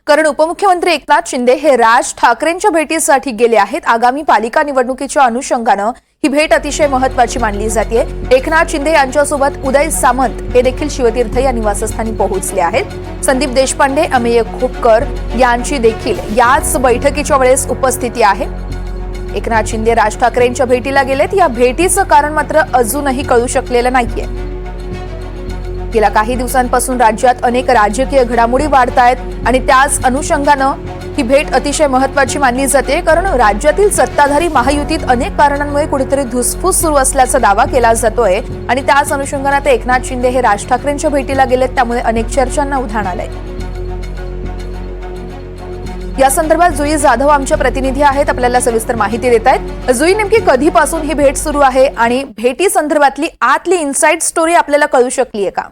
कारण उपमुख्यमंत्री एकनाथ शिंदे हे राज ठाकरेंच्या भेटीसाठी गेले आहेत। आगामी पालिका निवडणुकीच्या अनुषंगाने ही भेट अतिशय महत्त्वाची मानली जाते। एकनाथ शिंदे यांच्यासोबत उदय सामंत हे देखील शिवतीर्थ या निवासस्थानी पोहोचले आहेत। संदीप देशपांडे, अमेय खोपकर यांची देखील याच बैठकीच्या वेळेस उपस्थिती आहे। एकनाथ शिंदे राज ठाकरेंच्या भेटीला गेलेत। या भेटीचं कारण मात्र अजूनही कळू शकलेलं नाहीये। गेल्या काही दिवसांपासून राज्यात अनेक राजकीय घडामोडी वाढतायत आणि त्याच अनुषंगानं ही भेट अतिशय महत्त्वाची मानली जाते। कारण राज्यातील सत्ताधारी महायुतीत अनेक कारणांमुळे कुठेतरी धुसफूस सुरू असल्याचा दावा केला जातोय आणि त्याच अनुषंगाने ते एकनाथ शिंदे हे राज ठाकरेंच्या भेटीला गेलेत। त्यामुळे अनेक चर्चांना उधाण आलंय। या संदर्भात जुई जाधव आमच्या प्रतिनिधी आहेत, आपल्याला सविस्तर माहिती देत आहेत। जुई, नेमकी कधीपासून ही भेट सुरू आहे आणि भेटी संदर्भातली आतली इनसाइड स्टोरी आपल्याला कळू शकलीये का?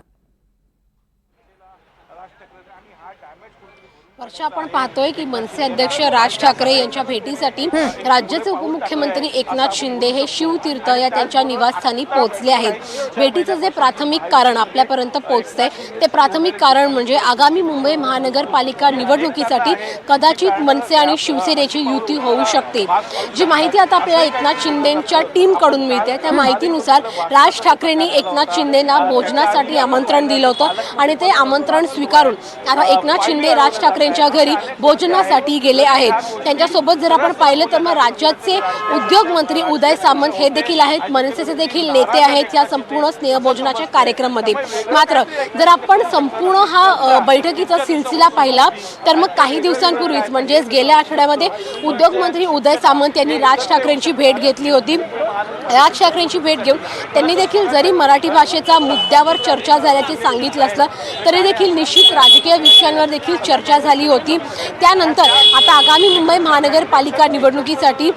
वर्षा, आपण पाहतोय की मनसे अध्यक्ष राज ठाकरे यांच्या भेटीसाठी राज्याचे उपमुख्यमंत्री एकनाथ शिंदे हे शिवतीर्थ या त्यांच्या निवासस्थानी पोहोचले आहेत। भेटीचं जे प्राथमिक कारण आपल्यापर्यंत पोहोचतंय ते प्राथमिक कारण म्हणजे आगामी मुंबई महानगरपालिका निवडणुकीसाठी कदाचित मनसे आणि शिवसेनेची युती होऊ शकते। जी माहिती आता आपल्याला एकनाथ शिंदेंच्या टीमकडून मिळते त्या माहितीनुसार राज ठाकरेंनी एकनाथ शिंदेंना भोजनासाठी आमंत्रण दिलं होतं आणि ते आमंत्रण स्वीकारून आता एकनाथ शिंदे राज ठाकरे घरी भोजनासाठी गेले आहेत। त्यांच्यासोबत जर आपण पाहिलं तर मग राज्याचे उद्योग मंत्री उदय सामंत हे देखील आहेत, मनसेचे देखील नेते आहेत या संपूर्ण स्नेहभोजनाच्या कार्यक्रमामध्ये। मात्र जर आपण संपूर्ण हा बैठकीचा सिलसिला पाहिला तर मग काही दिवसांपूर्वीच म्हणजेच गेल्या आठवड्यामध्ये उद्योग मंत्री उदय सामंत यांनी राज ठाकरेंची भेट घेतली होती। राज ठाकरेंची भेट घेऊन त्यांनी देखील जरी मराठी भाषेचा मुद्द्यावर चर्चा झाल्याचे सांगितलं असलं तरी देखील निश्चित राजकीय विषयांवर देखील चर्चा झाली होती। त्यानंतर आता आगामी मुंबई महानगरपालिका निवडणुकीसाठी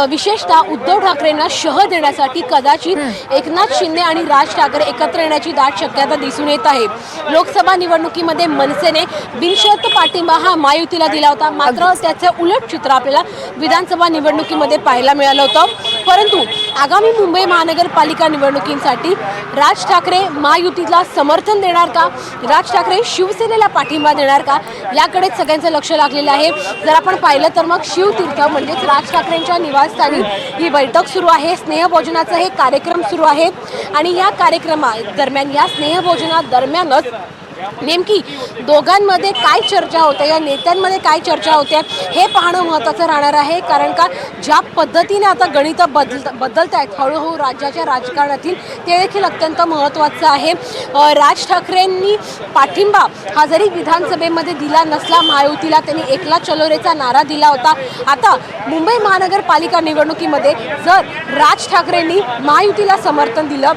विशेषतः उद्धव ठाकरेंना शह देण्यासाठी कदाचित एकनाथ शिंदे आणि राज ठाकरे एकत्र येण्याची दाट शक्यता दिसून येत आहे। लोकसभा निवडणुकीमध्ये मनसेने बिनशर्त पाठिंबा हा महायुतीला दिला होता, मात्र त्याचं उलट चित्र आपल्याला विधानसभा निवडणुकीमध्ये पाहायला मिळालं होतं। परंतु आगामी मुंबई महानगरपालिका निवडणुकीसाठी राज ठाकरे महायुतीला समर्थन देणार का, राज ठाकरे शिवसेनेला पाठिंबा देणार का, याकडे सगळ्यांचं लक्ष लागलेलं आहे। जर आपण पाहिलं तर मग शिवतीर्थ म्हणजेच राज ठाकरेंच्या निवासस्थानी ही बैठक सुरू आहे, स्नेहभोजनाचा हे कार्यक्रम सुरू आहे आणि या कार्यक्रमा दरम्यान या स्नेहभोजना दरम्यानच नेमकी दोघांमध्ये काय चर्चा होते, या नेत्यांमध्ये काय चर्चा होते हे पाहणं महत्त्वाचं राहणार आहे। कारण का ज्या पद्धतीने आता गणित बदलत आहेत हळूहळू राज्याच्या राजकारणातील ते देखील अत्यंत महत्त्वाचं आहे। राज ठाकरेंनी पाठिंबा हा जरी विधानसभेमध्ये दिला नसला महायुतीला, त्यांनी एकला चलोरेचा नारा दिला होता। आता मुंबई महानगरपालिका निवडणुकीमध्ये जर राज ठाकरेंनी महायुतीला समर्थन दिलं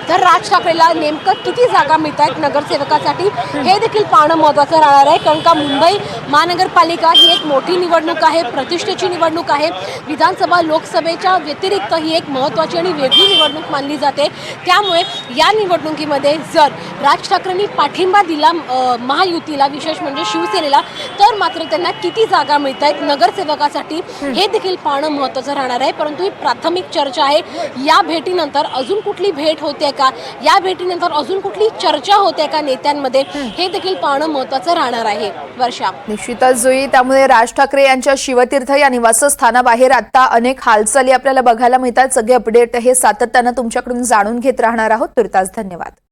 तर राज ठाकरेला नेमकं किती जागा मिळत आहेत नगरसेवकासाठी हे देखील पाहणं महत्त्वाचं राहणार आहे। कारण का मुंबई महानगरपालिका ही एक मोठी निवडणूक आहे, प्रतिष्ठेची निवडणूक आहे। विधानसभा लोकसभेच्या व्यतिरिक्त ही एक महत्त्वाची आणि वेगळी निवडणूक मानली जाते। त्यामुळे या निवडणुकीमध्ये जर राज ठाकरेंनी पाठिंबा दिला महायुतीला, विशेष म्हणजे शिवसेनेला, तर मात्र त्यांना किती जागा मिळत आहेत नगरसेवकासाठी हे देखील पाहणं महत्त्वाचं राहणार आहे। परंतु ही प्राथमिक चर्चा आहे। या भेटीनंतर अजून कुठली भेट होते का, या भेटीनंतर अजून कुठली चर्चा होते का नेत्यांमध्ये हे देखील पाहणं महत्त्वाचं राहणार आहे। वर्षा, निश्चितच जुई, त्यामुळे राज ठाकरे यांच्या शिवतीर्थ या निवासस्थानाबाहेर आता अनेक हालचाली आपल्याला बघायला मिळतात। सगळे अपडेट हे सातत्यानं तुमच्याकडून जाणून घेत राहणार आहोत। तुर्तास धन्यवाद।